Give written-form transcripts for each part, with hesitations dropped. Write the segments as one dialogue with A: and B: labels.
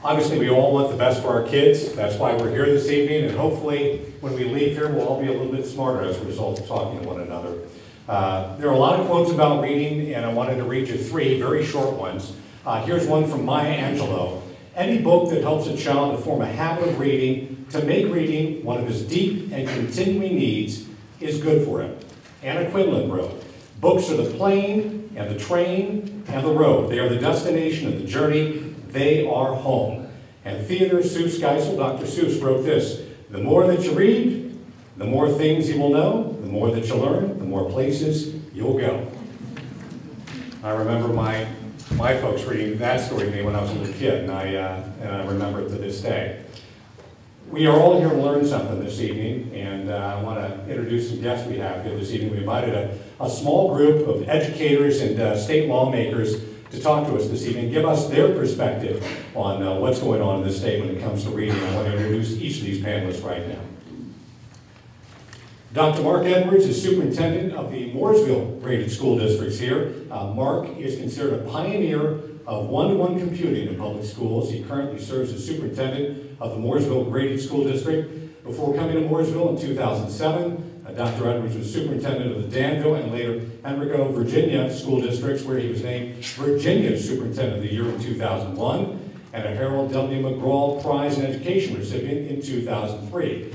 A: Obviously, we all want the best for our kids. That's why we're here this evening, and hopefully when we leave here, we'll all be a little bit smarter as a result of talking to one another. There are a lot of quotes about reading, and I wanted to read you 3 very short ones. Here's one from Maya Angelou. Any book that helps a child to form a habit of reading, to make reading one of his deep and continuing needs, is good for him. Anna Quinlan wrote, books are the plane and the train and the road. They are the destination and the journey. They are home. And Theodore Seuss Geisel, Dr. Seuss, wrote this, the more that you read, the more things you will know, the more that you learn, the more places you'll go. I remember my folks reading that story to me when I was a little kid, and I remember it to this day. We are all here to learn something this evening, and I want to introduce some guests we have here this evening. We invited a small group of educators and state lawmakers to talk to us this evening, give us their perspective on what's going on in this state when it comes to reading. I want to introduce each of these panelists right now. Dr. Mark Edwards is superintendent of the Mooresville graded school districts here. Mark is considered a pioneer of one-to-one computing in public schools. He currently serves as superintendent of the Mooresville graded school district. Before coming to Mooresville in 2007, Dr. Edwards was superintendent of the Danville and later Henrico, Virginia school districts, where he was named Virginia Superintendent of the Year in 2001 and a Harold W. McGraw Prize in Education recipient in 2003.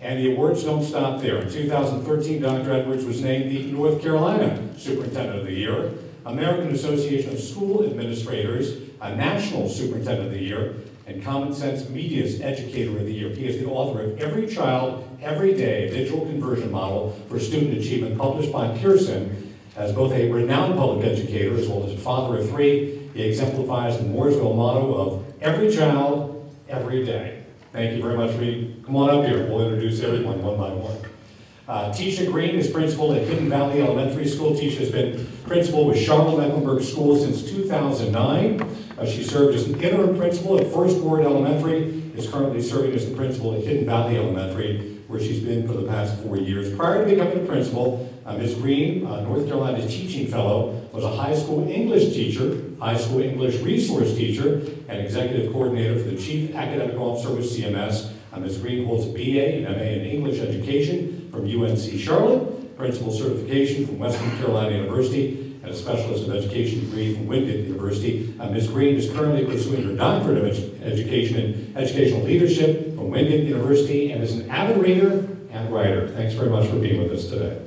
A: And the awards don't stop there. In 2013, Dr. Edwards was named the North Carolina Superintendent of the Year, American Association of School Administrators, a National Superintendent of the Year, and Common Sense Media's Educator of the Year. He is the author of Every Child, Every Day, a digital conversion model for student achievement, published by Pearson. As both a renowned public educator as well as a father of 3, he exemplifies the Mooresville motto of Every Child, Every Day. Thank you very much, Reed. Come on up here. We'll introduce everyone one by one. Tisha Greene is principal at Hidden Valley Elementary School. Tisha has been principal with Charlotte-Mecklenburg Schools since 2009. She served as an interim principal at First Ward Elementary, is currently serving as the principal at Hidden Valley Elementary, where she's been for the past 4 years. Prior to becoming a principal, Ms. Greene, North Carolina Teaching Fellow, was a high school English teacher, high school English resource teacher, and executive coordinator for the Chief Academic Officer with CMS. Ms. Greene holds a BA and MA in English Education from UNC Charlotte, principal certification from Western Carolina University, and a specialist of education degree from Wingate University. Ms. Greene is currently pursuing her doctorate of education in educational leadership from Wingate University and is an avid reader and writer. Thanks very much for being with us today.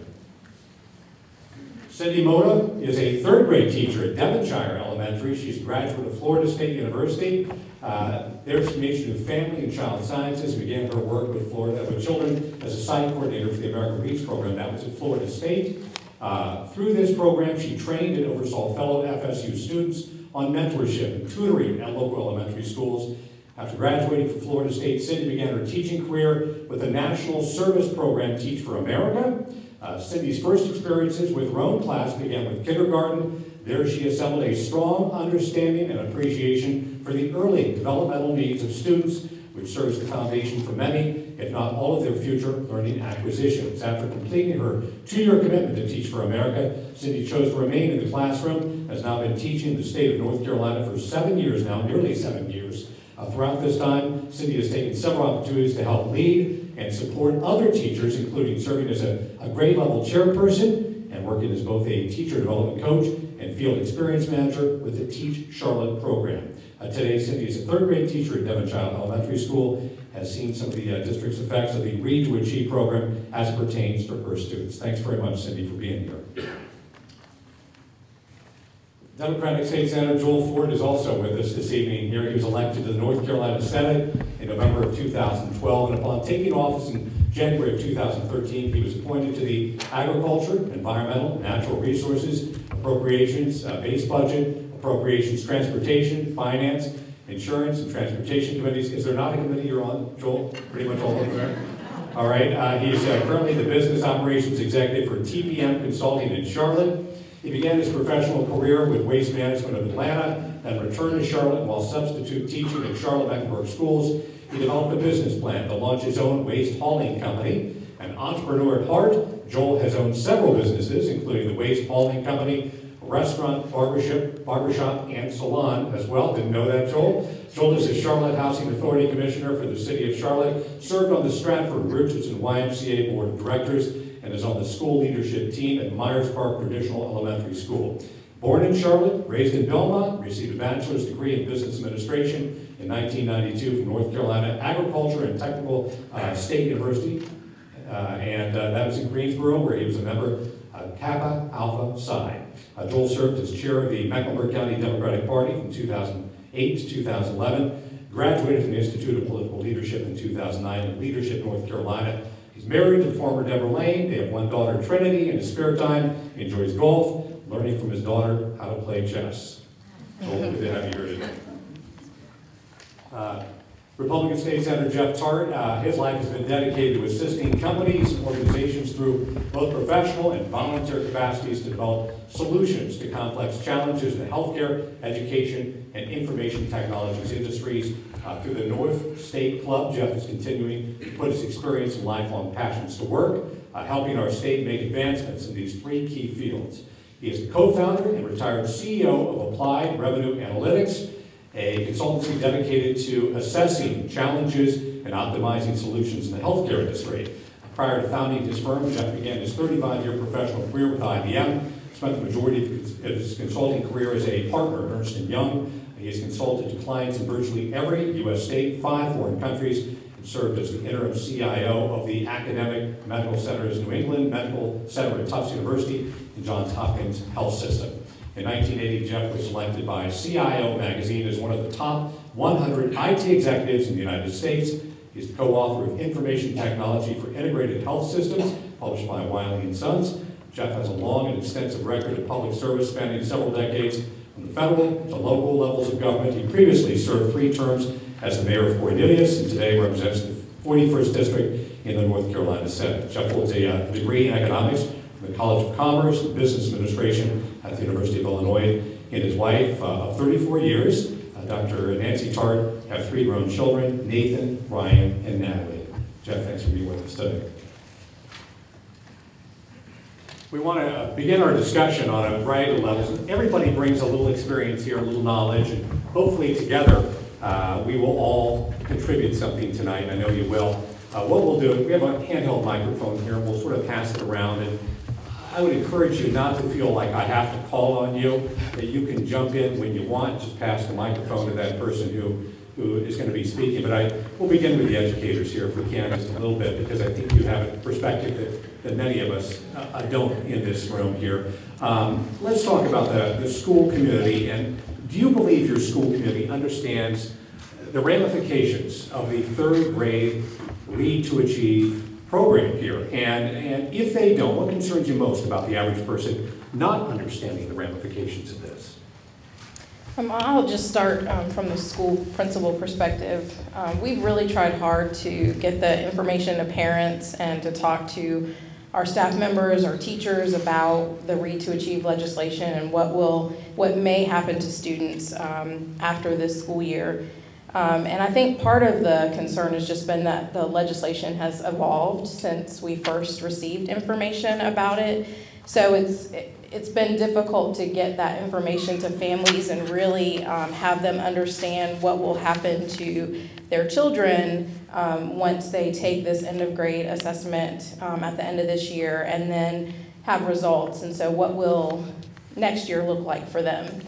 A: Cindy Motta is a 3rd grade teacher at Devonshire Elementary. She's a graduate of Florida State University. There she majored in family and child sciences, began her work with children as a site coordinator for the American Reach program. That was at Florida State. Through this program, she trained and oversaw fellow FSU students on mentorship and tutoring at local elementary schools. After graduating from Florida State, Cindy began her teaching career with the national service program Teach for America. Cindy's first experiences with her own class began with kindergarten. There she assembled a strong understanding and appreciation for the early developmental needs of students, which serves the foundation for many, if not all, of their future learning acquisitions. After completing her 2-year commitment to Teach for America, Cindy chose to remain in the classroom, has now been teaching in the state of North Carolina for 7 years now, nearly 7 years. Throughout this time, Cindy has taken several opportunities to help lead and support other teachers, including serving as a grade level chairperson and working as both a teacher development coach and field experience manager with the Teach Charlotte program. Today, Cindy is a 3rd grade teacher at Devonshire Elementary School, has seen some of the district's effects of the Read to Achieve program as it pertains to her students. Thanks very much, Cindy, for being here. Democratic State Senator Joel Ford is also with us this evening here. He was elected to the North Carolina Senate in November of 2012, and upon taking office in January of 2013, he was appointed to the Agriculture, Environmental, Natural Resources, Appropriations, Base Budget, Appropriations, Transportation, Finance, Insurance, and Transportation Committees. Is there not a committee you're on, Joel? Pretty much all over there? All right. He's currently the Business Operations Executive for TPM Consulting in Charlotte. He began his professional career with Waste Management of Atlanta, then returned to Charlotte while substitute teaching at Charlotte-Mecklenburg Schools. He developed a business plan to launch his own waste hauling company. An entrepreneur at heart, Joel has owned several businesses, including the Waste Hauling Company, a restaurant, barbershop, and salon as well. Didn't know that, Joel. Joel is the Charlotte Housing Authority Commissioner for the City of Charlotte, served on the Stratford, Richardson YMCA Board of Directors, and is on the school leadership team at Myers Park Traditional Elementary School. Born in Charlotte, raised in Belmont, received a bachelor's degree in business administration in 1992 from North Carolina Agriculture and Technical State University, and that was in Greensboro, where he was a member of Kappa Alpha Psi. Joel served as chair of the Mecklenburg County Democratic Party from 2008 to 2011, graduated from the Institute of Political Leadership in 2009 in Leadership, North Carolina. He's married to former Deborah Lane. They have one daughter, Trinity. In his spare time, he enjoys golf, learning from his daughter how to play chess. Joel, good to have you here today. Republican State Senator Jeff Tarte, his life has been dedicated to assisting companies and organizations through both professional and volunteer capacities to develop solutions to complex challenges in the healthcare, education, and information technologies industries. Through the North State Club, Jeff is continuing to put his experience and lifelong passions to work, helping our state make advancements in these three key fields. He is the co-founder and retired CEO of Applied Revenue Analytics, a consultancy dedicated to assessing challenges and optimizing solutions in the healthcare industry. Prior to founding his firm, Jeff began his 35-year professional career with IBM, spent the majority of his consulting career as a partner at Ernst & Young. He has consulted to clients in virtually every U.S. state, 5 foreign countries, and served as the interim CIO of the Academic Medical Centers New England Medical Center at Tufts University and Johns Hopkins Health System. In 1980, Jeff was selected by CIO magazine as one of the top 100 IT executives in the United States. He's the co-author of Information Technology for Integrated Health Systems, published by Wiley & Sons. Jeff has a long and extensive record of public service spanning several decades from the federal to local levels of government. He previously served 3 terms as the mayor of Cornelius and today represents the 41st District in the North Carolina Senate. Jeff holds a degree in economics from the College of Commerce and Business Administration at the University of Illinois. And his wife of 34 years, Dr. Nancy Tarte, have 3 grown children, Nathan, Ryan, and Natalie. Jeff, thanks for being with us today. We want to begin our discussion on a variety of levels. Everybody brings a little experience here, a little knowledge, and hopefully together we will all contribute something tonight. I know you will. What we'll do, we have a handheld microphone here, and we'll sort of pass it around. And I would encourage you not to feel like I have to call on you, that you can jump in when you want, just pass the microphone to that person who is going to be speaking. But we'll begin with the educators here, if we can, just a little bit, because I think you have a perspective that many of us don't in this room here. Let's talk about the school community, and do you believe your school community understands the ramifications of the 3rd grade Read to Achieve program here? And if they don't, what concerns you most about the average person not understanding the ramifications of this?
B: I'll just start from the school principal perspective. We've really tried hard to get the information to parents and to talk to our staff members, our teachers about the Read to Achieve legislation and what may happen to students after this school year. And I think part of the concern has just been that the legislation has evolved since we first received information about it. So it's been difficult to get that information to families and really have them understand what will happen to their children once they take this end of grade assessment at the end of this year and then have results. And so what will next year look like for them?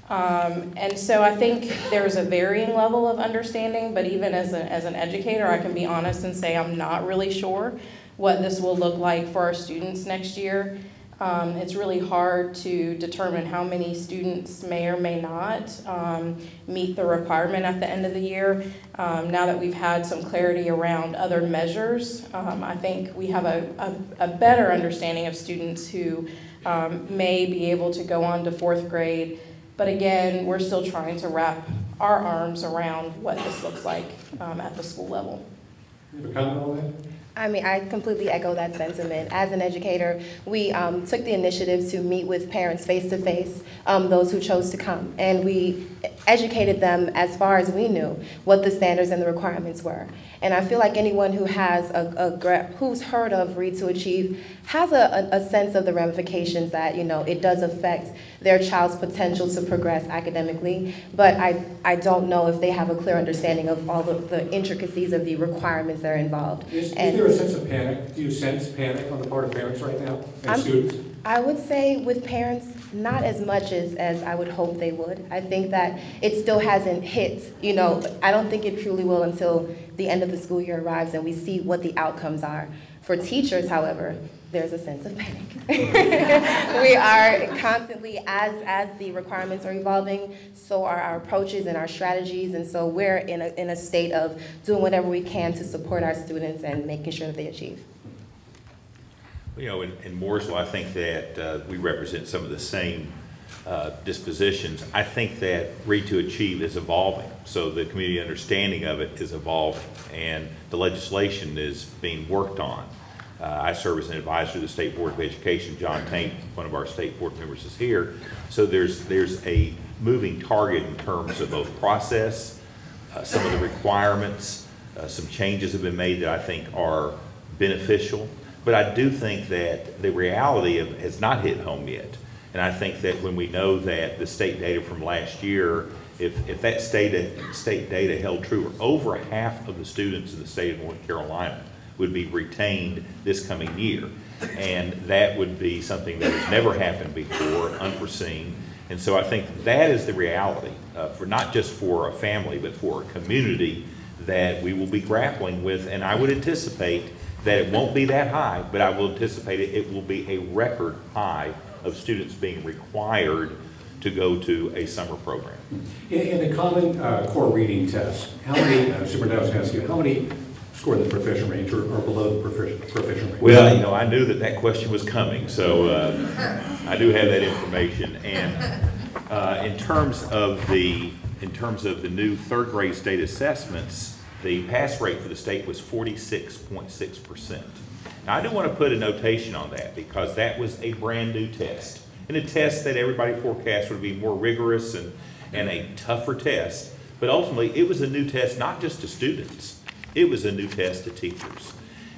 B: And so I think there's a varying level of understanding, but even as an educator, I can be honest and say I'm not really sure what this will look like for our students next year. It's really hard to determine how many students may or may not meet the requirement at the end of the year. Now that we've had some clarity around other measures, I think we have a better understanding of students who may be able to go on to 4th grade. But again, we're still trying to wrap our arms around what this looks like at the school level.
A: You have a comment on that?
C: I mean, I completely echo that sentiment. As an educator, we took the initiative to meet with parents face-to-face, those who chose to come, and we educated them as far as we knew what the standards and the requirements were. And I feel like anyone who has who's heard of Read to Achieve has a sense of the ramifications that, you know, it does affect their child's potential to progress academically, but I don't know if they have a clear understanding of all the intricacies of the requirements that are involved.
A: Is there a sense of panic? Do you sense panic on the part of parents right now and students?
C: I would say with parents, not as much as I would hope they would. I think that it still hasn't hit, you know, I don't think it truly will until the end of the school year arrives and we see what the outcomes are. For teachers, however, there's a sense of panic. We are constantly, as the requirements are evolving, so are our approaches and our strategies, and so we're in a state of doing whatever we can to support our students and making sure that they achieve.
D: You know, in Mooresville, I think that we represent some of the same dispositions. I think that Read to Achieve is evolving, so the community understanding of it is evolving, and the legislation is being worked on. I serve as an advisor to the State Board of Education. John Taint, one of our state board members, is here. So there's a moving target in terms of both process, some of the requirements, some changes have been made that I think are beneficial. But I do think that the reality has not hit home yet. And I think that when we know that the state data from last year, if that state data held true, over half of the students in the state of North Carolina would be retained this coming year. And that would be something that has never happened before, unforeseen. And so I think that is the reality, for not just for a family, but for a community that we will be grappling with. And I would anticipate that it won't be that high, but I will anticipate it will be a record high of students being required to go to a summer program.
A: In the Common Core Reading Test, how many, Superintendent, I was going to ask you, how many score the proficient range or below the proficient range?
D: Well, you know, I knew that question was coming, so I do have that information. And in terms of the new third grade state assessments, the pass rate for the state was 46.6%. Now, I do want to put a notation on that because that was a brand new test, and a test that everybody forecast would be more rigorous and a tougher test. But ultimately, it was a new test not just to students, it was a new test to teachers.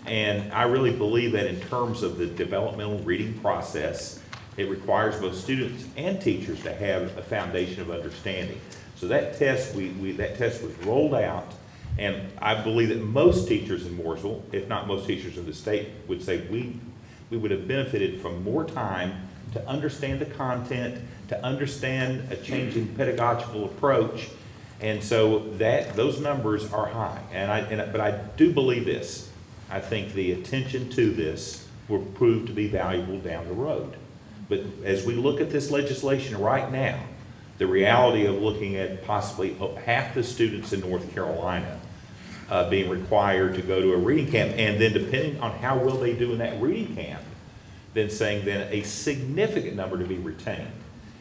D: And I really believe that in terms of the developmental reading process, it requires both students and teachers to have a foundation of understanding. So that test, that test was rolled out. And I believe that most teachers in Mooresville, if not most teachers in the state, would say we would have benefited from more time to understand the content, to understand a changing pedagogical approach. And so those numbers are high. But I do believe this. I think the attention to this will prove to be valuable down the road. But as we look at this legislation right now, the reality of looking at possibly half the students in North Carolina being required to go to a reading camp, and then depending on how well they do in that reading camp, then saying then a significant number to be retained.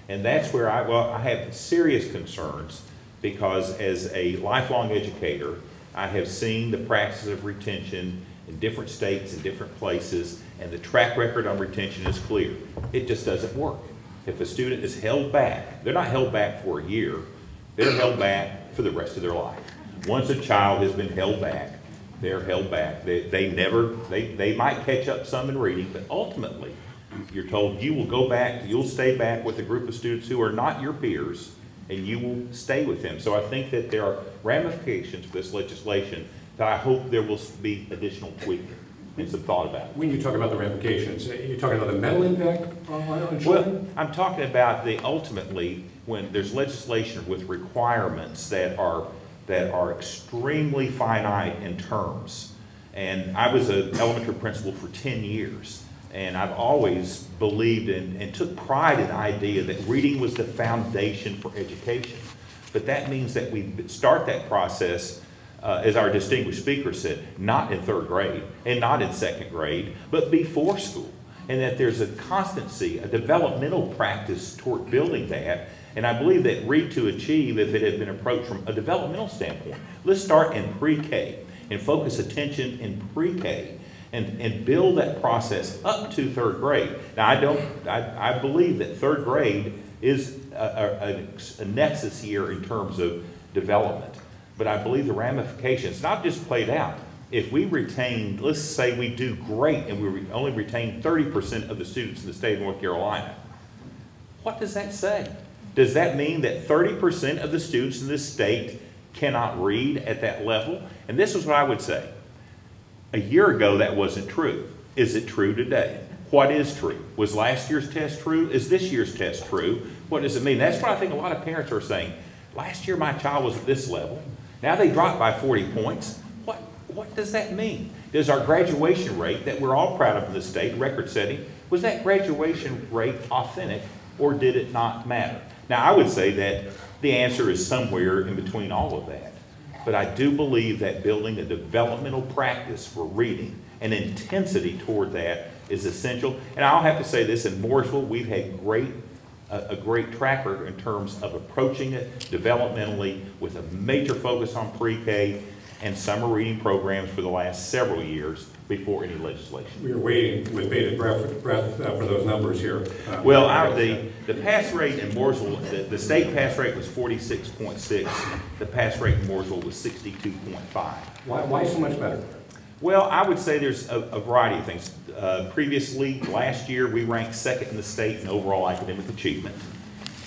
D: And that's where I have serious concerns, because as a lifelong educator, I have seen the practice of retention in different states and different places, and the track record on retention is clear. It just doesn't work. If a student is held back, they're not held back for a year, they're held back for the rest of their life. Once a child has been held back, they're held back. They might catch up some in reading, but ultimately, you're told you will go back, you'll stay back with a group of students who are not your peers, and you will stay with them. So I think that there are ramifications for this legislation that I hope there will be additional tweaking and some thought about.
A: When you talk about the ramifications, you're talking about the mental impact on children?
D: Well, I'm talking about ultimately when there's legislation with requirements that are extremely finite in terms. And I was an elementary principal for 10 years. And I've always believed and took pride in the idea that reading was the foundation for education. But that means that we start that process, as our distinguished speaker said, not in third grade and not in second grade, but before school. And that there's a constancy, a developmental practice toward building that. And I believe that Read to Achieve, if it had been approached from a developmental standpoint, let's start in pre-K and focus attention in pre-K and build that process up to third grade. Now, I believe that third grade is a nexus here in terms of development. but I believe the ramifications, not just played out. If we retain, let's say we do great and we only retain 30% of the students in the state of North Carolina, what does that say? Does that mean that 30% of the students in this state cannot read at that level? And this is what I would say. A year ago, that wasn't true. Is it true today? What is true? Was last year's test true? Is this year's test true? What does it mean? That's what I think a lot of parents are saying. Last year, my child was at this level. Now they dropped by 40 points. What does that mean? Does our graduation rate that we're all proud of in the state, record setting, was that graduation rate authentic or did it not matter? Now I would say that the answer is somewhere in between all of that. But I do believe that building a developmental practice for reading and intensity toward that is essential. And I'll have to say this, in Mooresville, we've had a great track record in terms of approaching it developmentally with a major focus on pre-K and summer reading programs for the last several years before any legislation.
A: We were waiting with bated breath for those numbers here.
D: Well, the pass rate in Mooresville, the state pass rate was 46.6. The pass rate in Mooresville was 62.5.
A: Why so much better?
D: Well, I would say there's a variety of things. Previously, last year, we ranked second in the state in overall academic achievement.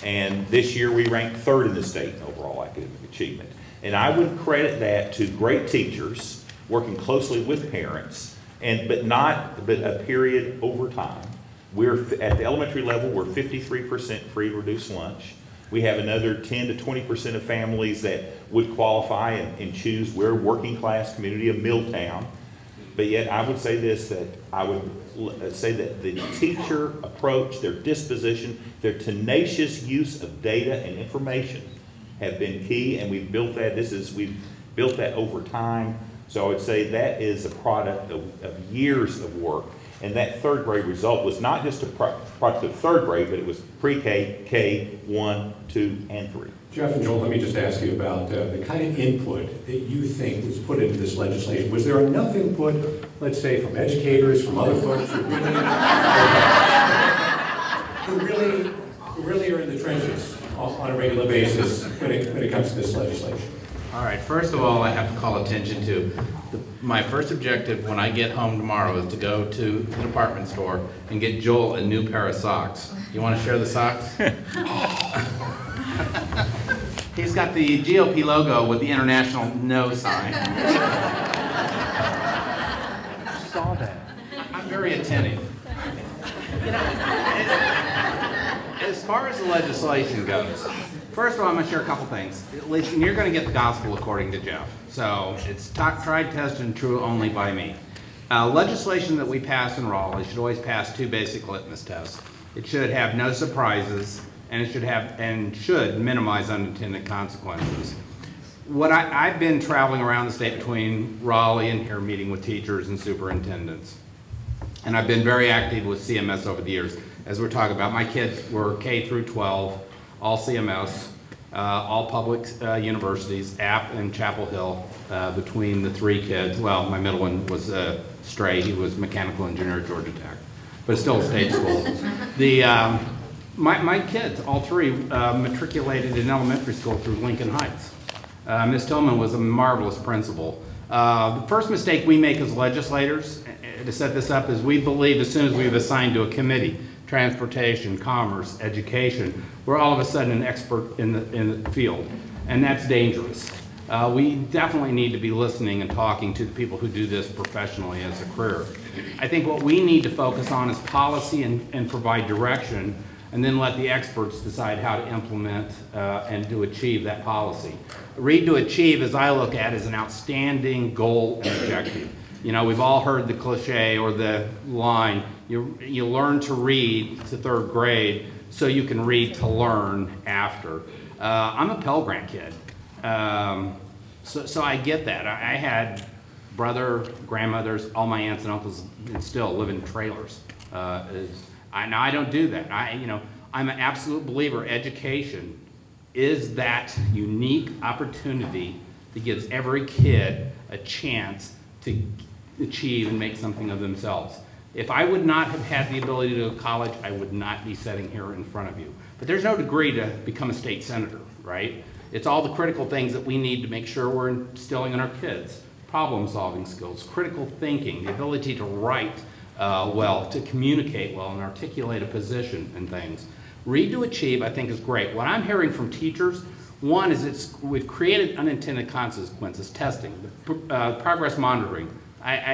D: And this year, we ranked third in the state in overall academic achievement. And I would credit that to great teachers working closely with parents, but a period over time. We're at the elementary level, we're 53% free reduced lunch. We have another 10 to 20% of families that would qualify and choose. We're a working class community of Milltown. But yet I would say this, that I would say that the teacher approach, their disposition, their tenacious use of data and information have been key, and we've built that. We've built that over time. So I would say that is a product of years of work. And that third grade result was not just a product of third grade, but it was pre-K, K, 1, 2, and 3.
A: Jeff and Joel, let me just ask you about the kind of input that you think was put into this legislation. Was there enough input, let's say, from educators, from other folks who really are in the trenches on a regular basis when it comes to this legislation?
E: All right, first of all, I have to call attention to my first objective when I get home tomorrow is to go to the department store and get Joel a new pair of socks. You want to share the socks? He's got the GOP logo with the international no sign.
F: I saw that.
E: I'm very attentive. You know, as far as the legislation goes, first of all, I'm going to share a couple things. Listen, you're going to get the gospel according to Jeff. So it's tried, tested, and true only by me. Legislation that we pass in Raleigh should always pass two basic litmus tests. It should have no surprises, and it should minimize unintended consequences. I've been traveling around the state between Raleigh and here meeting with teachers and superintendents. And I've been very active with CMS over the years. As we're talking about, my kids were K through 12, all CMS, all public universities, App and Chapel Hill, between the three kids. Well, my middle one was Stray. He was mechanical engineer at Georgia Tech, but still a state school. My kids, all three, matriculated in elementary school through Lincoln Heights. Ms. Tillman was a marvelous principal. The first mistake we make as legislators to set this up is we believe as soon as we've assigned to a committee, transportation, commerce, education, we're all of a sudden an expert in the field, and that's dangerous. We definitely need to be listening and talking to the people who do this professionally as a career. I think what we need to focus on is policy and provide direction, and then let the experts decide how to implement and to achieve that policy. Read to achieve, as I look at, is an outstanding goal and objective. You know, we've all heard the cliche or the line, you learn to read to third grade so you can read to learn after. I'm a Pell Grant kid, so I get that. I had grandmothers, all my aunts and uncles, and still live in trailers. Now I don't do that. I'm an absolute believer education is that unique opportunity that gives every kid a chance to achieve and make something of themselves. If I would not have had the ability to go to college, I would not be sitting here in front of you. But there's no degree to become a state senator, right? It's all the critical things that we need to make sure we're instilling in our kids. Problem-solving skills, critical thinking, the ability to write well, to communicate well and articulate a position and things. Read to Achieve, I think, is great. What I'm hearing from teachers, one is we've created unintended consequences, testing, progress monitoring.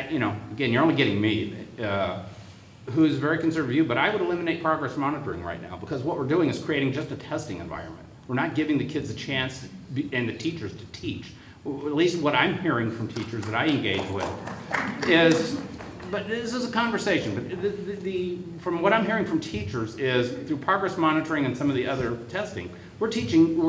E: You know, again, you're only getting me, who is a very conservative view, but I would eliminate progress monitoring right now, because what we're doing is creating just a testing environment. We're not giving the kids a chance and the teachers to teach. At least what I'm hearing from teachers that I engage with is, but this is a conversation, but from what I'm hearing from teachers is through progress monitoring and some of the other testing, we're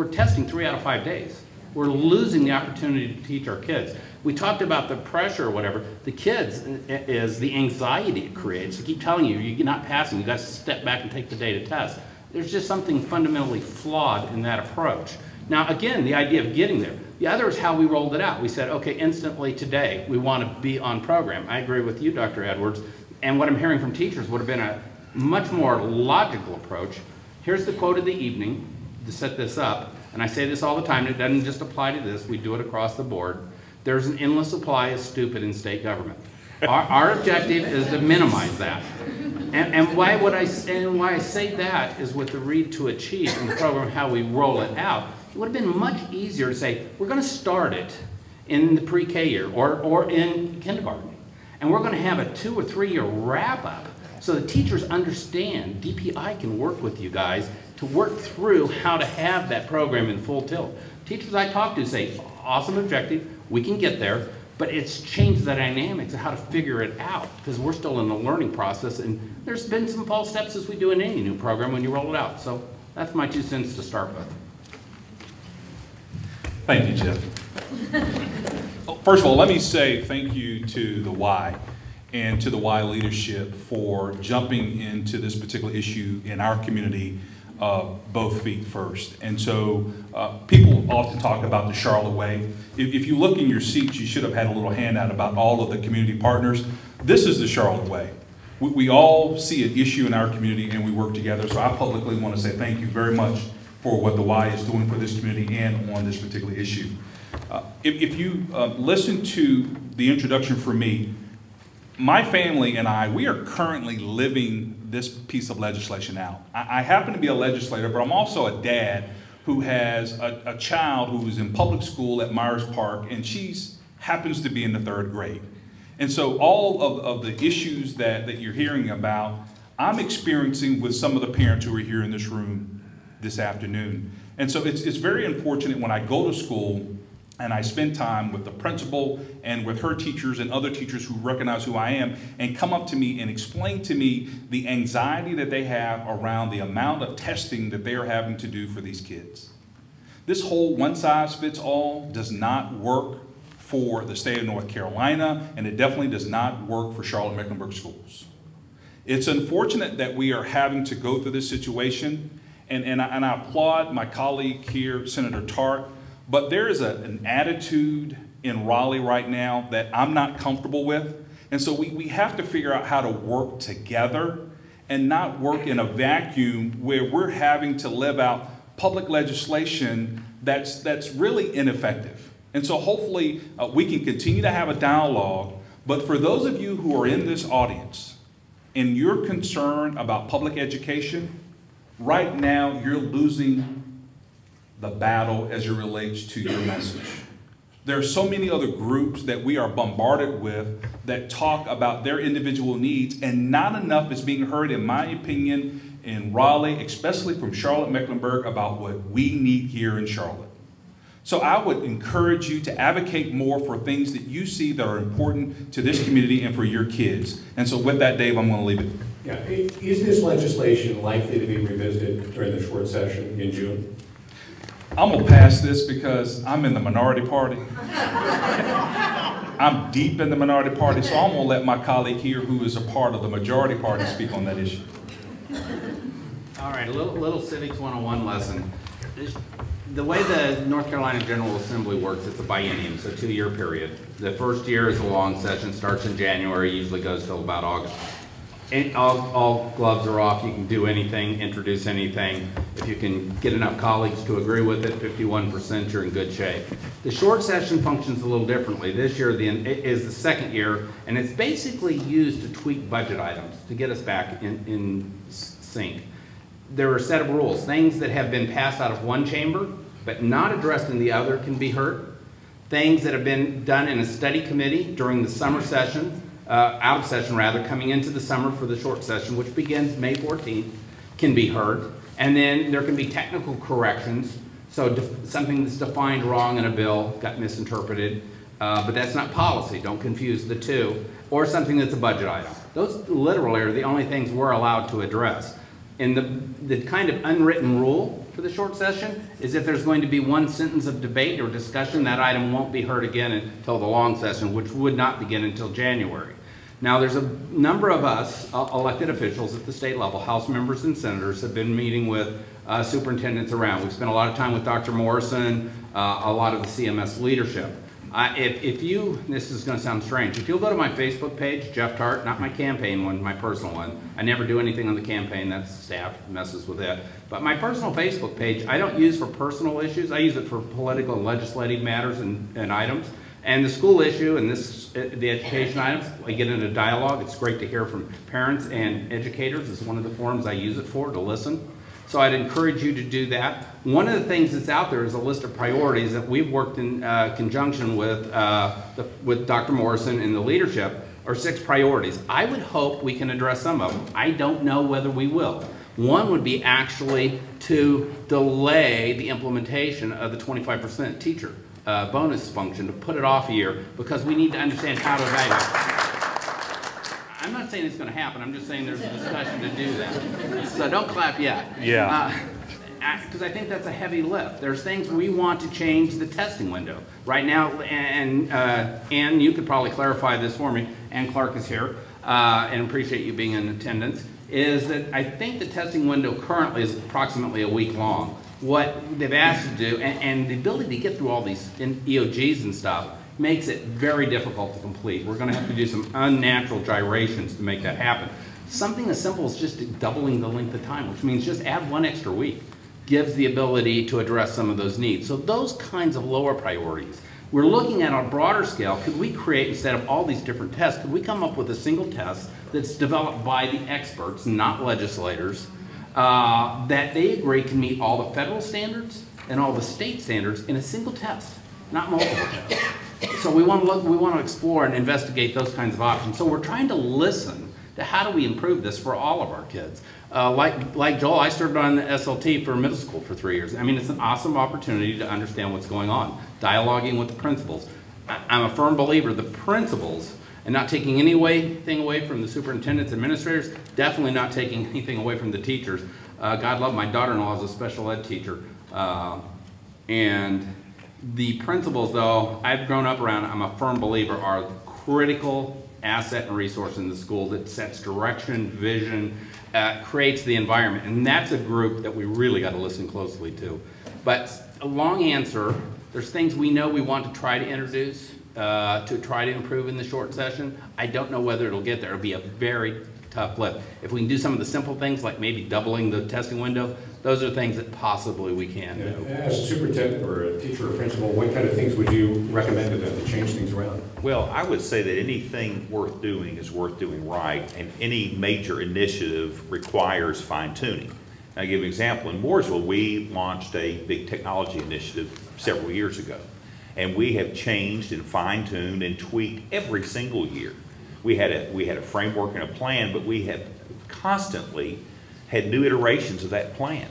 E: testing 3 out of 5 days. We're losing the opportunity to teach our kids. We talked about the pressure or whatever. The kids is the anxiety it creates. They keep telling you, you're not passing, you got to step back and take the data test. There's just something fundamentally flawed in that approach. Now, again, the idea of getting there. The other is how we rolled it out. We said, okay, instantly today, we want to be on program. I agree with you, Dr. Edwards. And what I'm hearing from teachers would have been a much more logical approach. Here's the quote of the evening to set this up. And I say this all the time. It doesn't just apply to this. We do it across the board. There's an endless supply of stupid in state government. Our objective is to minimize that. And why I say that is with the Read to Achieve in the program, how we roll it out. It would have been much easier to say, we're going to start it in the pre-K year or in kindergarten. And we're going to have a 2 or 3 year wrap up so the teachers understand DPI can work with you guys to work through how to have that program in full tilt. Teachers I talk to say, awesome objective, we can get there, but it's changed the dynamics of how to figure it out because we're still in the learning process and there's been some false steps as we do in any new program when you roll it out. So that's my 2 cents to start with.
G: Thank you, Jeff. First of all, let me say thank you to the Y and to the Y leadership for jumping into this particular issue in our community both feet first. And so people often talk about the Charlotte way. If you look in your seats, you should have had a little handout about all of the community partners. This is the Charlotte way. We all see an issue in our community and we work together. So I publicly want to say thank you very much for what the Y is doing for this community and on this particular issue. If you listen to the introduction from me, my family and I, we are currently living this piece of legislation out. I happen to be a legislator, but I'm also a dad who has a child who is in public school at Myers Park, and she happens to be in the 3rd grade. And so all of the issues that you're hearing about, I'm experiencing with some of the parents who are here in this room this afternoon. And so it's very unfortunate when I go to school and I spend time with the principal and with her teachers and other teachers who recognize who I am and come up to me and explain to me the anxiety that they have around the amount of testing that they are having to do for these kids. This whole one-size-fits-all does not work for the state of North Carolina, and it definitely does not work for Charlotte-Mecklenburg schools. It's unfortunate that we are having to go through this situation. And I applaud my colleague here, Senator Tarte, but there is an attitude in Raleigh right now that I'm not comfortable with. And so we have to figure out how to work together and not work in a vacuum where we're having to live out public legislation that's really ineffective. And so hopefully we can continue to have a dialogue, but for those of you who are in this audience and you're concerned about public education, right now, you're losing the battle as it relates to your message. There are so many other groups that we are bombarded with that talk about their individual needs, and not enough is being heard, in my opinion, in Raleigh, especially from Charlotte-Mecklenburg, about what we need here in Charlotte. So I would encourage you to advocate more for things that you see that are important to this community and for your kids. And so with that, Dave, I'm going to leave it.
A: Yeah, is this legislation likely to be revisited during the short session in June?
G: I'm going to pass this because I'm in the minority party. I'm deep in the minority party, so I'm going to let my colleague here, who is a part of the majority party, speak on that issue.
E: All right, a little Civics 101 lesson. The way the North Carolina General Assembly works, it's a biennium, so 2-year period. The first year is a long session, starts in January, usually goes till about August. And all gloves are off. You can do anything, introduce anything. If you can get enough colleagues to agree with it, 51%, you're in good shape. The short session functions a little differently. This year is the second year, and it's basically used to tweak budget items to get us back in sync. There are a set of rules. Things that have been passed out of one chamber but not addressed in the other can be heard. Things that have been done in a study committee during the summer session, out of session rather, coming into the summer for the short session, which begins May 14th, can be heard. And then there can be technical corrections. So something that's defined wrong in a bill got misinterpreted, but that's not policy. Don't confuse the two. Or something that's a budget item. Those literally are the only things we're allowed to address. And the kind of unwritten rule for the short session is if there's going to be one sentence of debate or discussion, that item won't be heard again until the long session, which would not begin until January. Now, there's a number of us, elected officials at the state level, House members and senators, have been meeting with superintendents around. We've spent a lot of time with Dr. Morrison, a lot of the CMS leadership. If you, this is going to sound strange, if you'll go to my Facebook page, Jeff Tarte, not my campaign one, my personal one. I never do anything on the campaign, that's staff messes with it. But my personal Facebook page, I don't use for personal issues. I use it for political and legislative matters and items. And the school issue and the education items, I get into dialogue. It's great to hear from parents and educators. It's one of the forums I use it for, to listen. So I'd encourage you to do that. One of the things that's out there is a list of priorities that we've worked in conjunction with Dr. Morrison and the leadership, are 6 priorities. I would hope we can address some of them. I don't know whether we will. One would be actually to delay the implementation of the 25% teacher bonus function, to put it off a year, because we need to understand how to evaluate. I'm not saying it's going to happen. I'm just saying there's a discussion to do that. So don't clap yet.
D: Yeah.
E: Because I think that's a heavy lift. There's things we want to change the testing window. Right now, and you could probably clarify this for me, and Clark is here, and appreciate you being in attendance, is that I think the testing window currently is approximately a week long. What they've asked to do, and the ability to get through all these EOGs and stuff, makes it very difficult to complete. We're going to have to do some unnatural gyrations to make that happen. Something as simple as just doubling the length of time, which means just add 1 extra week, gives the ability to address some of those needs. So those kinds of lower priorities. We're looking at on a broader scale, could we create, instead of all these different tests, could we come up with a single test that's developed by the experts, not legislators, that they agree can meet all the federal standards and all the state standards in a single test, not multiple tests. So we want to explore and investigate those kinds of options. So we're trying to listen to how do we improve this for all of our kids. Like Joel, I served on the SLT for middle school for 3 years. I mean, it's an awesome opportunity to understand what's going on, dialoguing with the principals. I'm a firm believer the principals, and not taking anything away from the superintendents, administrators, definitely not taking anything away from the teachers. God love my daughter-in-law is a special ed teacher. And the principals, though, I've grown up around, I'm a firm believer, are a critical asset and resource in the school that sets direction, vision, creates the environment. And that's a group that we really got to listen closely to. But a long answer, there's things we know we want to try to introduce to try to improve in the short session. I don't know whether it'll get there. It'll be a very tough lift. If we can do some of the simple things, like maybe doubling the testing window, those are things that possibly we can do.
A: As a superintendent or a teacher or principal, what kind of things would you recommend to them to change things around?
D: Well, I would say that anything worth doing is worth doing right, and any major initiative requires fine-tuning. I'll give you an example. In Mooresville, we launched a big technology initiative several years ago, and we have changed and fine-tuned and tweaked every single year. We had a framework and a plan, but we have constantly had new iterations of that plan.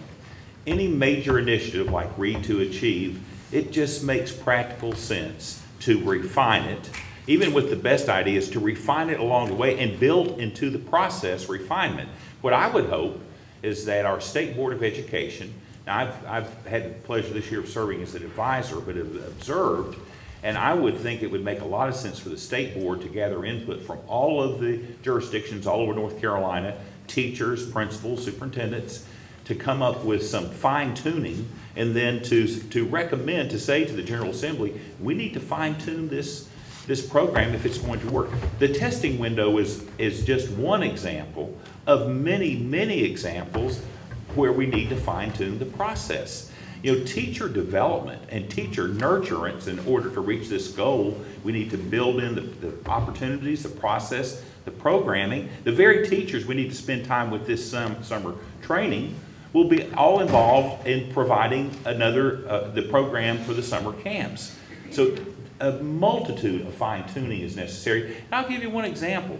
D: Any major initiative like Read to Achieve, it just makes practical sense to refine it, even with the best ideas, to refine it along the way and build into the process refinement. What I would hope is that our State Board of Education, now I've had the pleasure this year of serving as an advisor, but have observed, and I would think it would make a lot of sense for the State Board to gather input from all of the jurisdictions all over North Carolina, teachers, principals, superintendents, to come up with some fine-tuning, and then to recommend, to say to the General Assembly, we need to fine-tune this this program if it's going to work. The testing window is just one example of many, many examples where we need to fine-tune the process. You know, teacher development and teacher nurturance, in order to reach this goal, we need to build in the opportunities, the process, the programming. The very teachers we need to spend time with this summer training will be all involved in providing the program for the summer camps. So a multitude of fine-tuning is necessary. And I'll give you one example.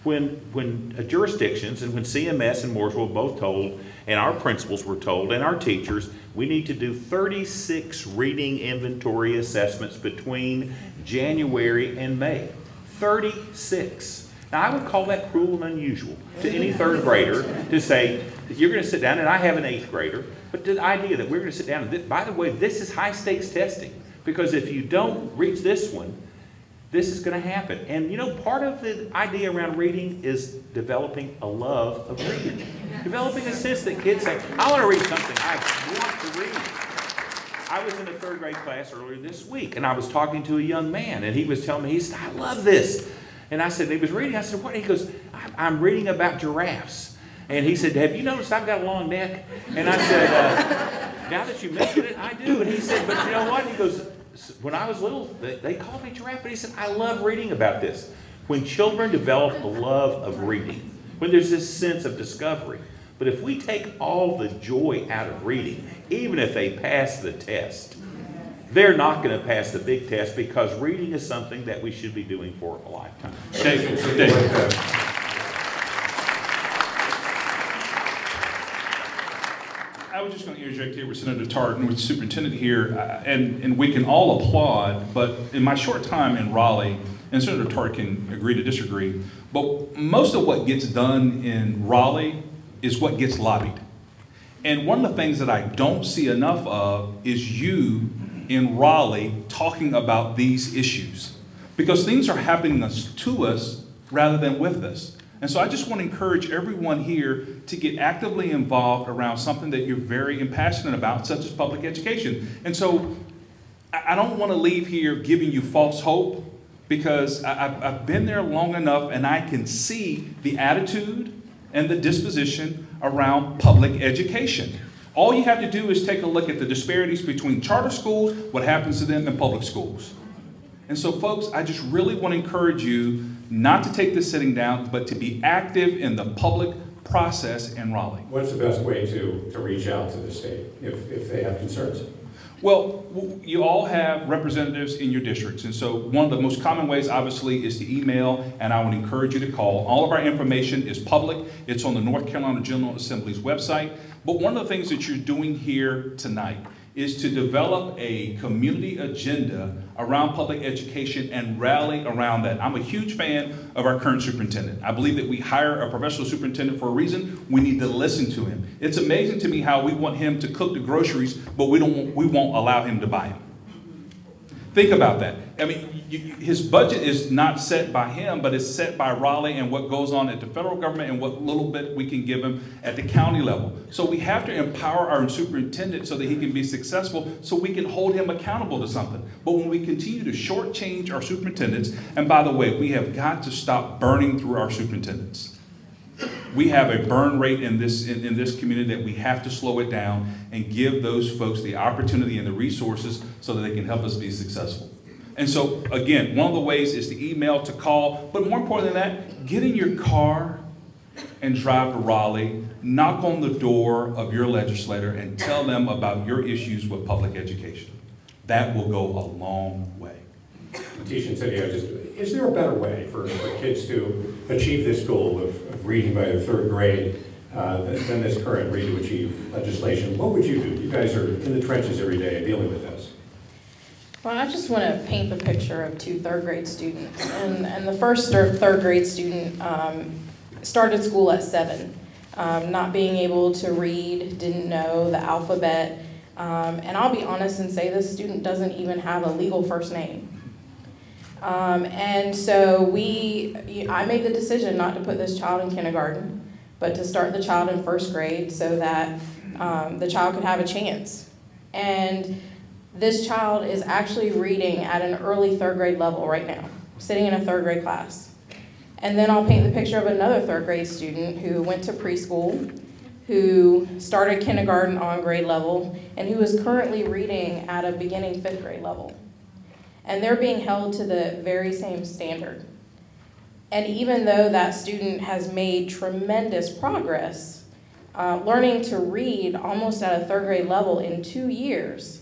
D: When jurisdictions and when CMS and Mooresville both told, and our principals were told, and our teachers, we need to do 36 reading inventory assessments between January and May. 36. Now, I would call that cruel and unusual to any third grader to say that you're going to sit down, and I have an 8th grader, but the idea that we're going to sit down, and by the way, this is high-stakes testing, because if you don't reach this one, this is going to happen. And you know, part of the idea around reading is developing a love of reading. Developing a sense that kids say, I want to read something, I want to read. I was in a 3rd grade class earlier this week, and I was talking to a young man, and he was telling me, he said, I love this. And I said, he was reading, I said, what? He goes, I'm reading about giraffes. And he said, have you noticed I've got a long neck? And I said, now that you mention it, I do. And he said, but you know what? He goes, when I was little, they called me giraffe, but he said, I love reading about this. When children develop a love of reading, when there's this sense of discovery, but if we take all the joy out of reading, even if they pass the test, they're not going to pass the big test, because reading is something that we should be doing for a lifetime.
G: I was just going to interject here with Senator Tarte and with the Superintendent here, and we can all applaud, but in my short time in Raleigh, and Senator Tarte can agree to disagree, but most of what gets done in Raleigh is what gets lobbied. And one of the things that I don't see enough of is you in Raleigh talking about these issues, because things are happening to us rather than with us. And so I just want to encourage everyone here to get actively involved around something that you're very passionate about, such as public education. And so I don't want to leave here giving you false hope, because I've been there long enough, and I can see the attitude and the disposition around public education. All you have to do is take a look at the disparities between charter schools, what happens to them in public schools. And so folks, I just really want to encourage you not to take this sitting down, but to be active in the public process in Raleigh.
A: What's the best way to reach out to the state if they have concerns?
G: Well, you all have representatives in your districts, and so one of the most common ways, obviously, is to email, and I would encourage you to call. All of our information is public. It's on the North Carolina General Assembly's website. But one of the things that you're doing here tonight is to develop a community agenda around public education and rally around that. I'm a huge fan of our current superintendent. I believe that we hire a professional superintendent for a reason. We need to listen to him. It's amazing to me how we want him to cook the groceries, but we won't allow him to buy them. Think about that. I mean, his budget is not set by him, but it's set by Raleigh and what goes on at the federal government and what little bit we can give him at the county level. So we have to empower our superintendent so that he can be successful, so we can hold him accountable to something. But when we continue to shortchange our superintendents, and by the way, we have got to stop burning through our superintendents. We have a burn rate in this community that we have to slow it down and give those folks the opportunity and the resources so that they can help us be successful. And so, again, one of the ways is to email, to call, but more important than that, get in your car and drive to Raleigh, knock on the door of your legislator and tell them about your issues with public education. That will go a long way.
A: Tisha and Cindy, is there a better way for kids to achieve this goal of reading by the 3rd grade than this current Read to Achieve legislation? What would you do? You guys are in the trenches every day dealing with this.
B: Well, I just want to paint the picture of 2 3rd grade students. And the first 3rd grade student started school at 7, not being able to read, didn't know the alphabet. And I'll be honest and say this student doesn't even have a legal first name. And so I made the decision not to put this child in kindergarten, but to start the child in 1st grade so that the child could have a chance. And this child is actually reading at an early 3rd grade level right now. sitting in a third grade class. And then I'll paint the picture of another third grade student who went to preschool, who started kindergarten on grade level, and who is currently reading at a beginning fifth grade level. And they're being held to the very same standard. And even though that student has made tremendous progress, learning to read almost at a third grade level in 2 years,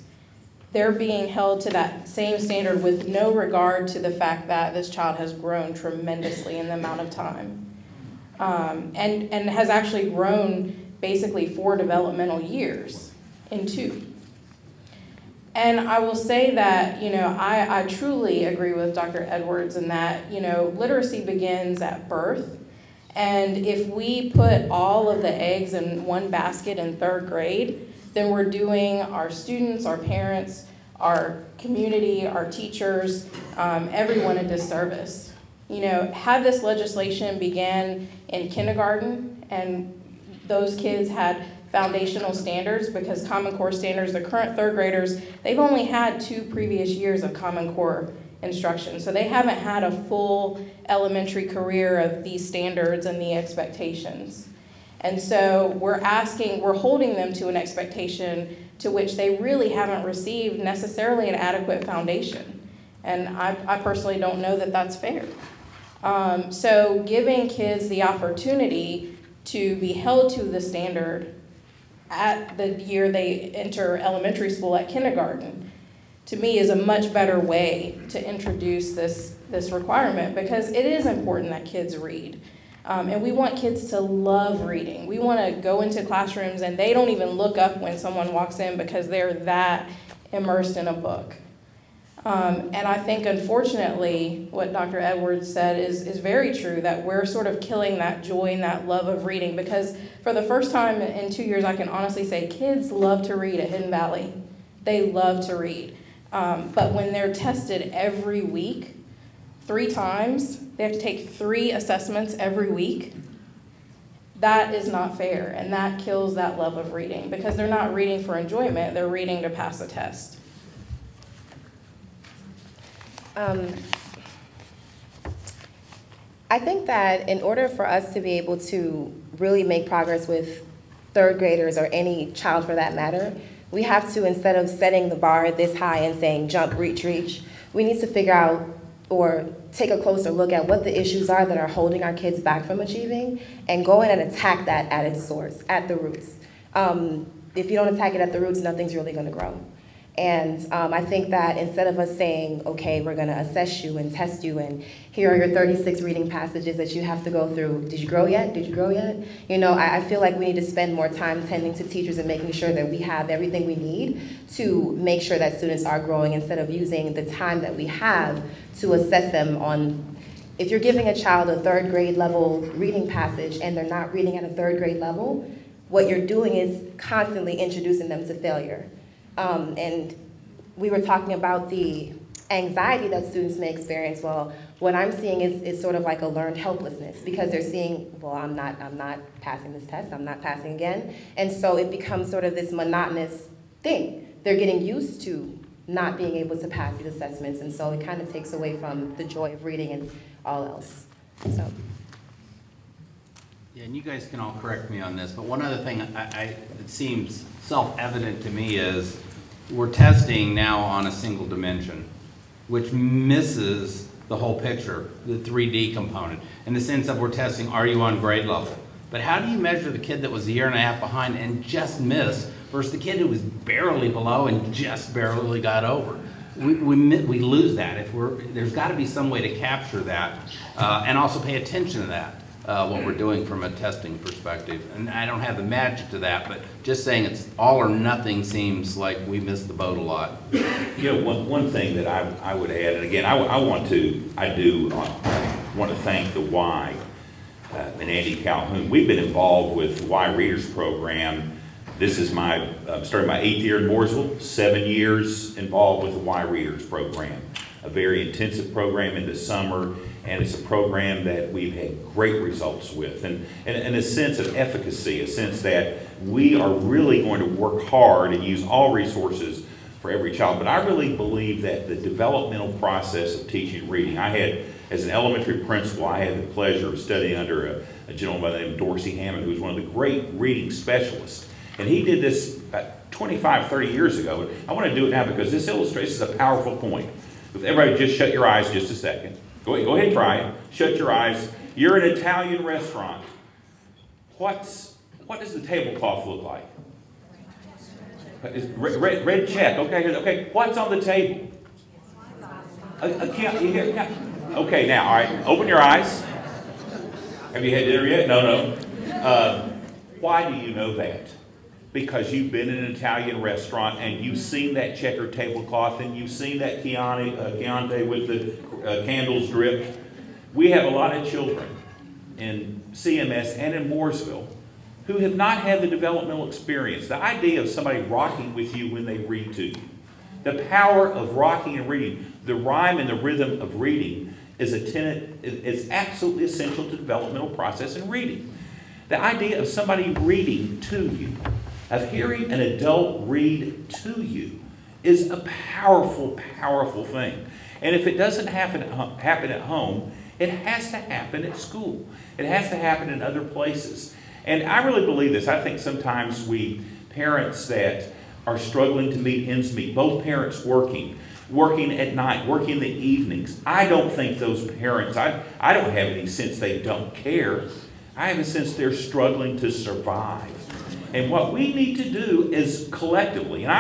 B: they're being held to that same standard with no regard to the fact that this child has grown tremendously in the amount of time. And has actually grown basically 4 developmental years in 2. And I will say that, I truly agree with Dr. Edwards in that, literacy begins at birth. And if we put all of the eggs in one basket in third grade, then we're doing our students, our parents, our community, our teachers, everyone a disservice. Had this legislation began in kindergarten and those kids had foundational standards, because Common Core standards, the current third graders, they've only had 2 previous years of Common Core instruction. So they haven't had a full elementary career of these standards and the expectations. And so we're holding them to an expectation to which they really haven't received necessarily an adequate foundation. And I personally don't know that that's fair. So giving kids the opportunity to be held to the standard at the year they enter elementary school at kindergarten, to me is a much better way to introduce this requirement, because it is important that kids read. And we want kids to love reading. We want to go into classrooms and they don't even look up when someone walks in because they're that immersed in a book. And I think, unfortunately, what Dr. Edwards said is very true, that we're sort of killing that joy and that love of reading, because for the first time in 2 years, I can honestly say kids love to read at Hidden Valley. They love to read. But when they're tested every week, 3 times, they have to take 3 assessments every week, that is not fair, and that kills that love of reading, because they're not reading for enjoyment, they're reading to pass a test.
C: I think that in order for us to be able to really make progress with third graders, or any child for that matter, we have to, instead of setting the bar this high and saying jump, reach, we need to figure out or take a closer look at what the issues are that are holding our kids back from achieving, and go in and attack that at its source, at the roots. If you don't attack it at the roots, nothing's really going to grow. And I think that instead of us saying, okay, we're going to assess you and test you, and here are your 36 reading passages that you have to go through. Did you grow yet? Did you grow yet? I feel like we need to spend more time tending to teachers and making sure that we have everything we need to make sure that students are growing, instead of using the time that we have to assess them on, if you're giving a child a third grade level reading passage and they're not reading at a third grade level, what you're doing is constantly introducing them to failure. And we were talking about the anxiety that students may experience. Well, what I'm seeing is sort of like a learned helplessness, because they're seeing, well, I'm not passing this test, I'm not passing again. And so it becomes sort of this monotonous thing. They're getting used to not being able to pass these assessments, and so it kind of takes away from the joy of reading and all else. So.
E: Yeah, and you guys can all correct me on this, but one other thing that seems self-evident to me is we're testing now on a single dimension, which misses the whole picture, the 3D component, in the sense of we're testing, are you on grade level? But how do you measure the kid that was a year and a half behind and just missed versus the kid who was barely below and just barely got over? We lose that. There's got to be some way to capture that and also pay attention to that. What we're doing from a testing perspective. And I don't have the magic to that, but just saying it's all or nothing seems like we missed the boat a lot.
D: One thing that I would add, and again, I do want to thank the Y and Andy Calhoun. We've been involved with the Y Readers program. This is starting my 8th year in Mooresville, 7 years involved with the Y Readers program. A very intensive program in the summer, and it's a program that we've had great results with, and a sense of efficacy, a sense that we are really going to work hard and use all resources for every child, but I really believe that the developmental process of teaching reading, I had, as an elementary principal, I had the pleasure of studying under a gentleman by the name of Dorsey Hammond, who was one of the great reading specialists. And he did this about 25, 30 years ago. I want to do it now because this illustrates a powerful point. If everybody just shut your eyes just a second. Go ahead and try it. Shut your eyes. You're in an Italian restaurant. What does the tablecloth look like? Red check. Okay. What's on the table? Okay, now, all right. Open your eyes. Have you had dinner yet? No. Why do you know that? Because you've been in an Italian restaurant and you've seen that checkered tablecloth and you've seen that Chianti with the candles dripped. We have a lot of children in CMS and in Mooresville who have not had the developmental experience. The idea of somebody rocking with you when they read to you. The power of rocking and reading, the rhyme and the rhythm of reading is a tenet, is absolutely essential to the developmental process in reading. The idea of somebody reading to you, of hearing an adult read to you, is a powerful, powerful thing. And if it doesn't happen at home, it has to happen at school. It has to happen in other places. And I really believe this. I think sometimes parents that are struggling to meet ends meet, both parents working at night, working in the evenings. I don't think those parents, I don't have any sense they don't care. I have a sense they're struggling to survive. And what we need to do is collectively, and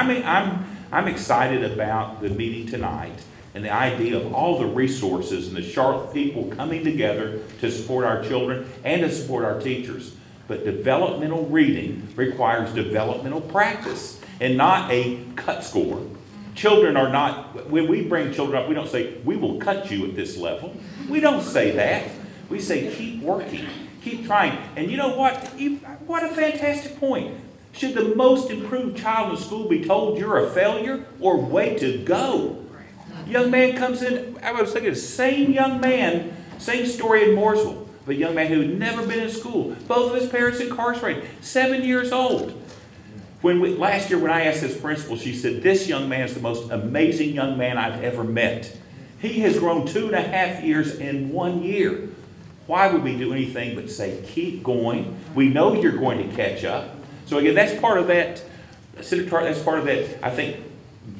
D: I'm excited about the meeting tonight and the idea of all the resources and the Charlotte people coming together to support our children and to support our teachers. But developmental reading requires developmental practice and not a cut score. Children are not, when we bring children up, we don't say, we will cut you at this level. We don't say that. We say, keep working, keep trying. And you know what? What a fantastic point. Should the most improved child in school be told you're a failure or way to go? Young man comes in, I was thinking, same young man, same story in Mooresville. Of a young man who had never been in school. Both of his parents incarcerated, 7 years old. Last year when I asked his principal, she said, this young man is the most amazing young man I've ever met. He has grown 2.5 years in 1 year. Why would we do anything but say, keep going. We know you're going to catch up. So again, that's part of that, Senator Tarte, that's part of that. I think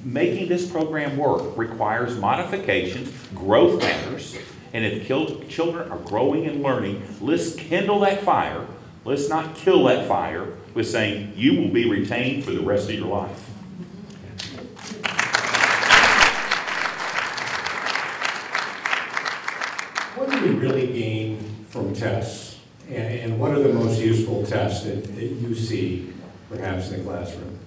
D: making this program work requires modifications, growth matters. And if children are growing and learning, let's kindle that fire. Let's not kill that fire with saying, you will be retained for the rest of your life.
A: What do we really gain from tests? And what are the most useful tests that you see, perhaps, in the classroom?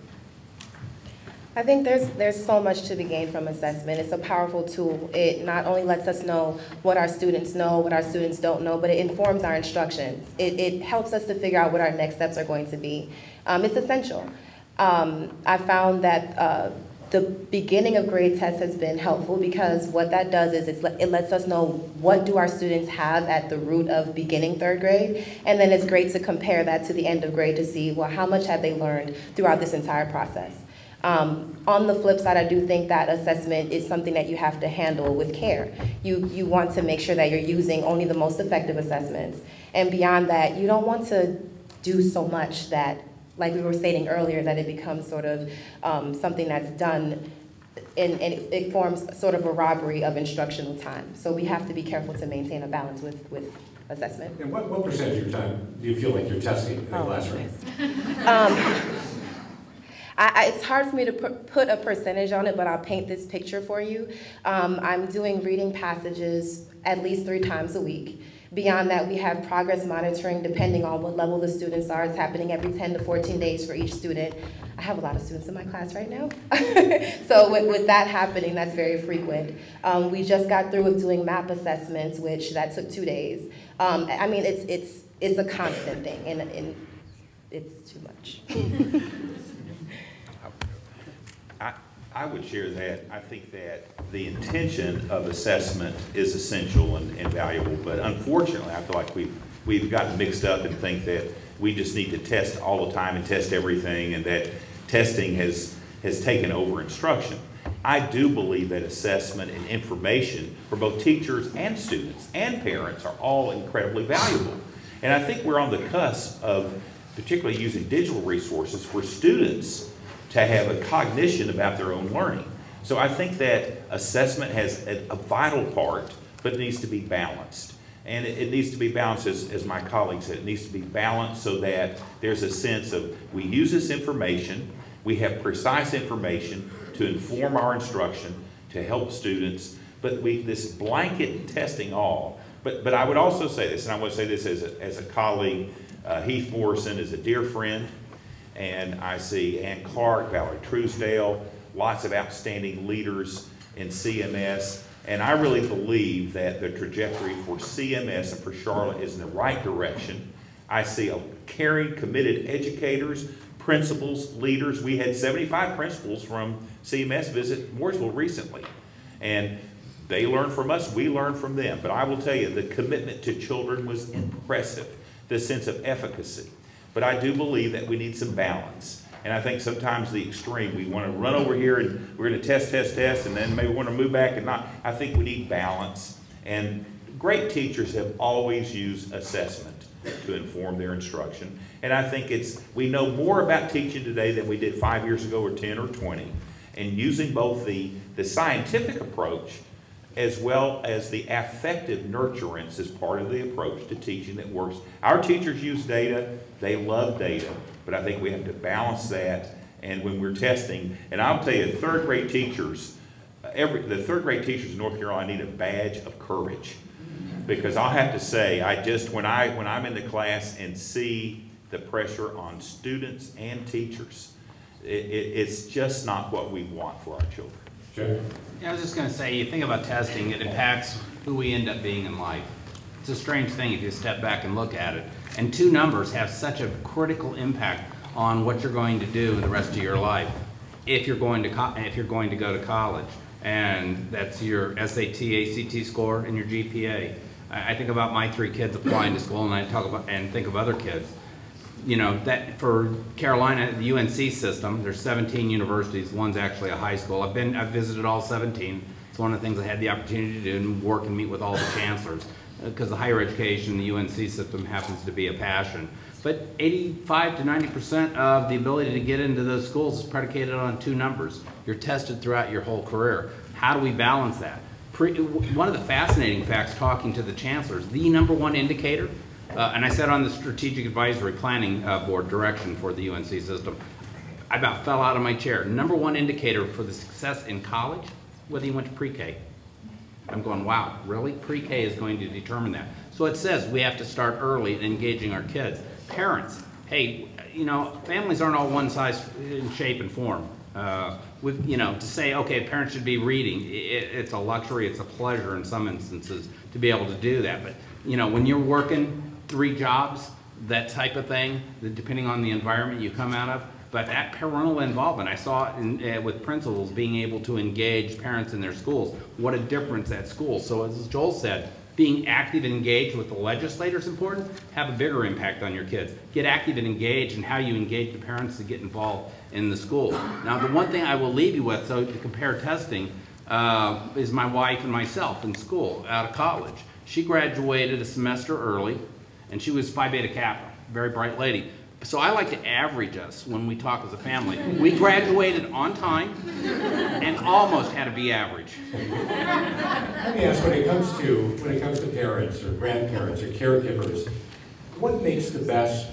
C: I think there's so much to be gained from assessment. It's a powerful tool. It not only lets us know what our students know, what our students don't know, but it informs our instructions. It helps us to figure out what our next steps are going to be. It's essential. I found that the beginning of grade tests has been helpful because what that does is it lets us know what do our students have at the root of beginning third grade, and then it's great to compare that to the end of grade to see, well, how much have they learned throughout this entire process. On the flip side, I do think that assessment is something that you have to handle with care. You want to make sure that you're using only the most effective assessments. And beyond that, you don't want to do so much that, like we were stating earlier, that it becomes sort of something that's done and it forms sort of a robbery of instructional time. So we have to be careful to maintain a balance with assessment.
A: And what percentage of your time do you feel like you're testing in the classroom?
C: It's hard for me to put a percentage on it, but I'll paint this picture for you. I'm doing reading passages at least 3 times a week. Beyond that, we have progress monitoring depending on what level the students are. It's happening every 10 to 14 days for each student. I have a lot of students in my class right now. So with that happening, that's very frequent. We just got through with doing MAP assessments, which that took 2 days. I mean, it's a constant thing, and it's too much.
D: I would share that. I think that the intention of assessment is essential and valuable, but unfortunately, I feel like we've gotten mixed up and think that we just need to test all the time and test everything, and that testing has has taken over instruction. I do believe that assessment and information for both teachers and students and parents are all incredibly valuable. And I think we're on the cusp of particularly using digital resources for students to have a cognition about their own learning. So I think that assessment has a vital part, but it needs to be balanced. And it needs to be balanced, as my colleague said, it needs to be balanced so that there's a sense of we use this information, we have precise information to inform our instruction, to help students, but this blanket testing all. But I would also say this, and I want to say this as a colleague. Heath Morrison is a dear friend, and I see Ann Clark, Valerie Truesdale, lots of outstanding leaders in CMS, and I really believe that the trajectory for CMS and for Charlotte is in the right direction. I see caring, committed educators, principals, leaders. We had 75 principals from CMS visit Mooresville recently, and they learned from us, we learned from them. But I will tell you, the commitment to children was impressive, the sense of efficacy. But I do believe that we need some balance. And I think sometimes the extreme, we want to run over here and we're going to test, and then maybe want to move back and not. I think we need balance. And great teachers have always used assessment to inform their instruction. And I think we know more about teaching today than we did 5 years ago or 10 or 20. And using both the scientific approach as well as the affective nurturance as part of the approach to teaching that works. Our teachers use data, they love data, but I think we have to balance that. And when we're testing, and I'll tell you, third grade teachers, the third grade teachers in North Carolina need a badge of courage. Because I'll have to say, when I'm in the class and see the pressure on students and teachers, it's just not what we want for our children.
A: Jeff?
E: Yeah, I was just going to say, you think about testing, it impacts who we end up being in life. It's a strange thing if you step back and look at it. And two numbers have such a critical impact on what you're going to do in the rest of your life if you're going to go to college. And that's your SAT, ACT score, and your GPA. I think about my 3 kids applying to school, and I think of other kids. You know, that for Carolina, the UNC system, there's 17 universities. One's actually a high school. I've visited all 17. It's one of the things I had the opportunity to do and work and meet with all the chancellors, because the higher education, the UNC system happens to be a passion. But 85 to 90% of the ability to get into those schools is predicated on 2 numbers. You're tested throughout your whole career. How do we balance that? One of the fascinating facts, talking to the chancellors, the #1 indicator, and I sat on the Strategic Advisory Planning Board direction for the UNC system. I about fell out of my chair. #1 indicator for the success in college, whether you went to pre-K. I'm going, wow, really? Pre-K is going to determine that. So it says we have to start early in engaging our kids. Parents, hey, you know, families aren't all one size in shape and form. To say, okay, parents should be reading, it's a luxury, it's a pleasure in some instances to be able to do that. But, you know, when you're working 3 jobs, that type of thing, depending on the environment you come out of, but that parental involvement, I saw it with principals being able to engage parents in their schools. What a difference at school. So as Joel said, being active and engaged with the legislator is important. Have a bigger impact on your kids. Get active and engaged in how you engage the parents to get involved in the school. Now, the one thing I will leave you with, so to compare testing, is my wife and myself in school, out of college. She graduated a semester early, and she was Phi Beta Kappa, very bright lady. So I like to average us when we talk as a family. We graduated on time and almost had a B average.
A: Let me ask, when it comes to parents or grandparents or caregivers, what makes the best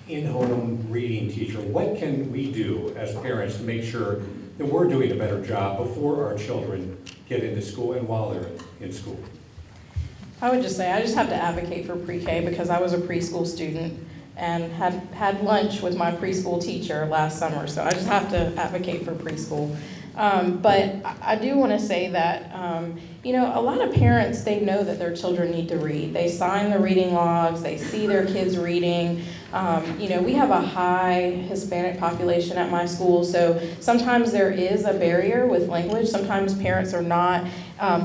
A: in-home reading teacher? What can we do as parents to make sure that we're doing a better job before our children get into school and while they're in school?
B: I would just say I just have to advocate for pre-K because I was a preschool student and had lunch with my preschool teacher last summer, so I just have to advocate for preschool. But I do want to say that, a lot of parents, they know that their children need to read. They sign the reading logs, they see their kids reading. We have a high Hispanic population at my school, so sometimes there is a barrier with language. Sometimes parents are not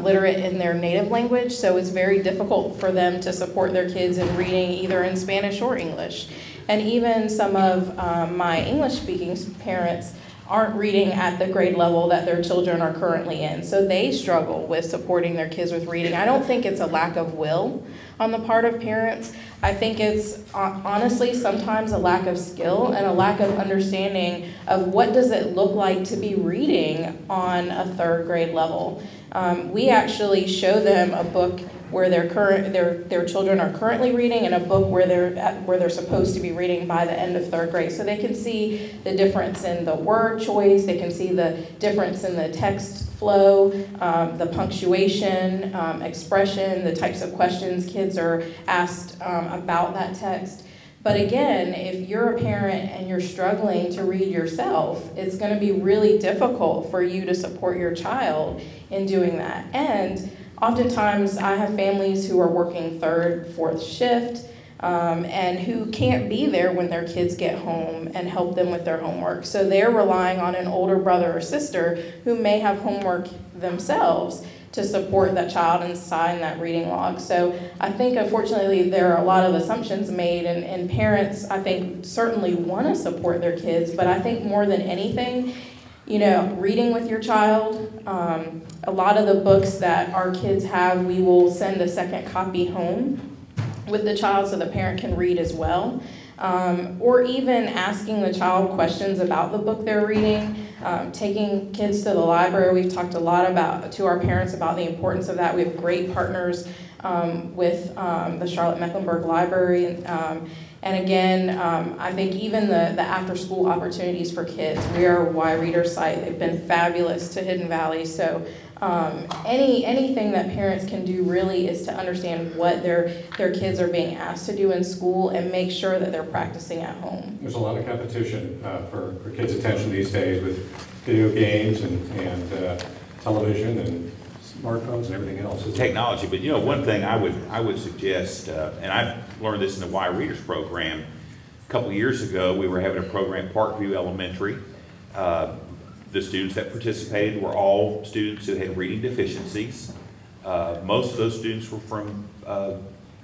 B: literate in their native language, so it's very difficult for them to support their kids in reading either in Spanish or English. And even some of my English-speaking parents aren't reading at the grade level that their children are currently in. So they struggle with supporting their kids with reading. I don't think it's a lack of will on the part of parents. I think it's honestly sometimes a lack of skill and a lack of understanding of what does it look like to be reading on a third grade level. We actually show them a book where their children are currently reading, and a book where they're supposed to be reading by the end of third grade. So they can see the difference in the word choice, they can see the difference in the text flow, the punctuation, expression, the types of questions kids are asked about that text. But again, if you're a parent and you're struggling to read yourself, it's going to be really difficult for you to support your child in doing that. And oftentimes, I have families who are working third, fourth shift, and who can't be there when their kids get home and help them with their homework. So they're relying on an older brother or sister who may have homework themselves to support that child and sign that reading log. So I think, unfortunately, there are a lot of assumptions made, and parents, I think, certainly want to support their kids, but I think more than anything, you know, reading with your child. A lot of the books that our kids have, we will send a second copy home with the child so the parent can read as well. Or even asking the child questions about the book they're reading, taking kids to the library. We've talked a lot to our parents about the importance of that. We have great partners with the Charlotte-Mecklenburg Library. And again, I think even the after-school opportunities for kids. We are a Y Reader site. They've been fabulous to Hidden Valley. So anything that parents can do really is to understand what their kids are being asked to do in school and make sure that they're practicing at home.
A: There's a lot of competition for kids' attention these days with video games and television and smartphones and everything else.
D: Technology, but you know, one thing I would suggest, and I've learned this in the Y Readers program. A couple of years ago, we were having a program at Parkview Elementary. The students that participated were all students who had reading deficiencies. Most of those students were from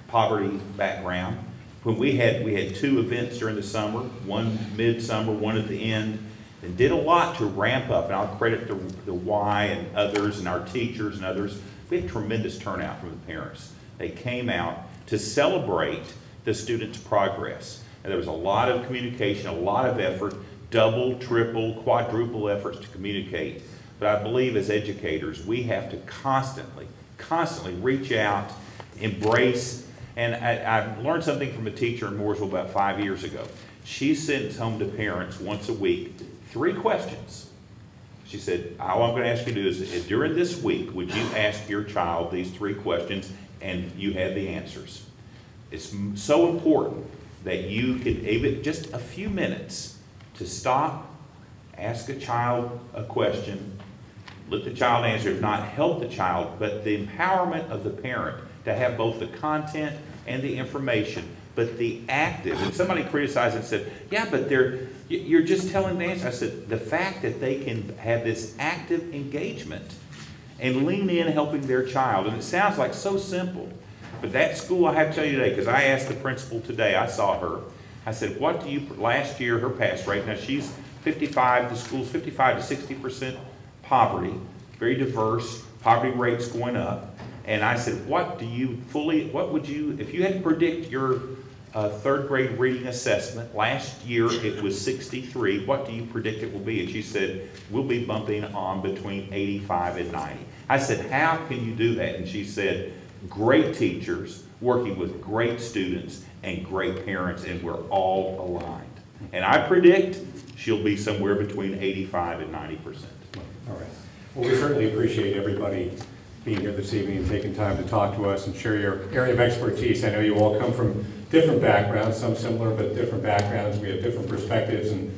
D: poverty background. When we had 2 events during the summer, one midsummer, one at the end, and did a lot to ramp up, and I'll credit the Y and others and our teachers and others. We had tremendous turnout from the parents. They came out to celebrate the students' progress. And there was a lot of communication, a lot of effort, double, triple, quadruple efforts to communicate. But I believe as educators, we have to constantly reach out, embrace, and I learned something from a teacher in Mooresville about 5 years ago. She sends home to parents once a week 3 questions. She said, all I'm going to ask you to do is, during this week, would you ask your child these 3 questions and you have the answers? It's so important that you can, even just a few minutes, to stop, ask a child a question, let the child answer, if not help the child, but the empowerment of the parent to have both the content and the information, but the active. And somebody criticized and said, yeah, but you're just telling the answer. I said, the fact that they can have this active engagement and lean in helping their child, and it sounds like so simple, but that school, I have to tell you today, because I asked the principal today, I saw her, I said, what do you, last year, her pass rate, now she's 55, the school's 55 to 60% poverty, very diverse, poverty rates going up. And I said, what would you, if you had to predict your 3rd grade reading assessment, last year it was 63, what do you predict it will be? And she said, we'll be bumping on between 85 and 90. I said, how can you do that? And she said, great teachers, working with great students and great parents, and we're all aligned. And I predict she'll be somewhere between 85 and 90%.
A: All right. Well, we certainly appreciate everybody being here this evening and taking time to talk to us and share your area of expertise. I know you all come from different backgrounds, some similar but different backgrounds. We have different perspectives, and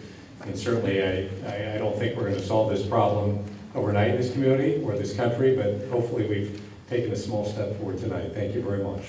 A: certainly I don't think we're going to solve this problem overnight in this community or this country, but hopefully we've taken a small step forward tonight. Thank you very much.